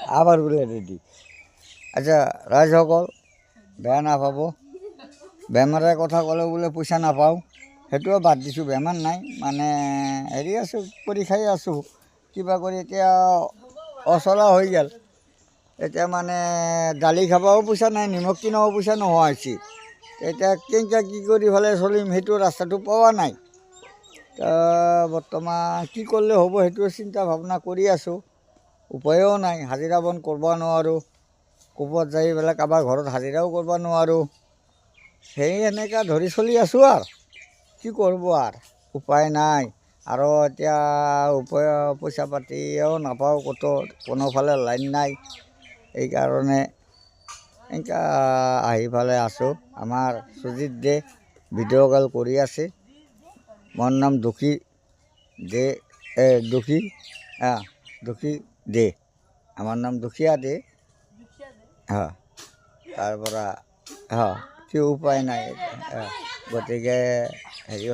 আবাৰ বোলে ৰেডি। আচ্ছা ৰাইজসকল বেয়া নাপাব, বেমাৰৰ কথা ক'লে বোলে পইচা নাপাওঁ, সেইটোও বাদ দিছোঁ, বেমাৰ নাই, মানে হেৰি আছোঁ, কৰি খাই আছোঁ কিবা কৰি। এতিয়া অচলা হৈ গ'ল, এতিয়া মানে দালি খাবও পইচা নাই, নিমখ কিনাও পইচা নোহোৱা হৈছে। এতিয়া কেনেকৈ কি কৰি পেলাই চলিম সেইটো ৰাস্তাটো পোৱা নাই। বৰ্তমান কি কৰিলে হ'ব সেইটো চিন্তা ভাৱনা কৰি আছোঁ, উপায়ো নাই। হাজিৰা বন কৰিব নোৱাৰোঁ, ক'ৰবাত যাই পেলাই কাৰোবাৰ ঘৰত হাজিৰাও কৰিব নোৱাৰোঁ। সেই এনেকৈ ধৰি চলি আছোঁ আৰু কি কৰিব আৰু, উপায় নাই। আৰু এতিয়া পইচা পাতিও নাপাওঁ, ক'তো কোনোফালে লাইন নাই। এইকাৰণে এনেকৈ আহি পেলাই আছোঁ। আমাৰ সুজিত দে ভিডিঅ' কল কৰি আছে। মোৰ নাম দুখী দে, দুখী দে, আমাৰ নাম দুখীয়া দে। তাৰপৰা কি উপায় নাই, গতিকে হেৰি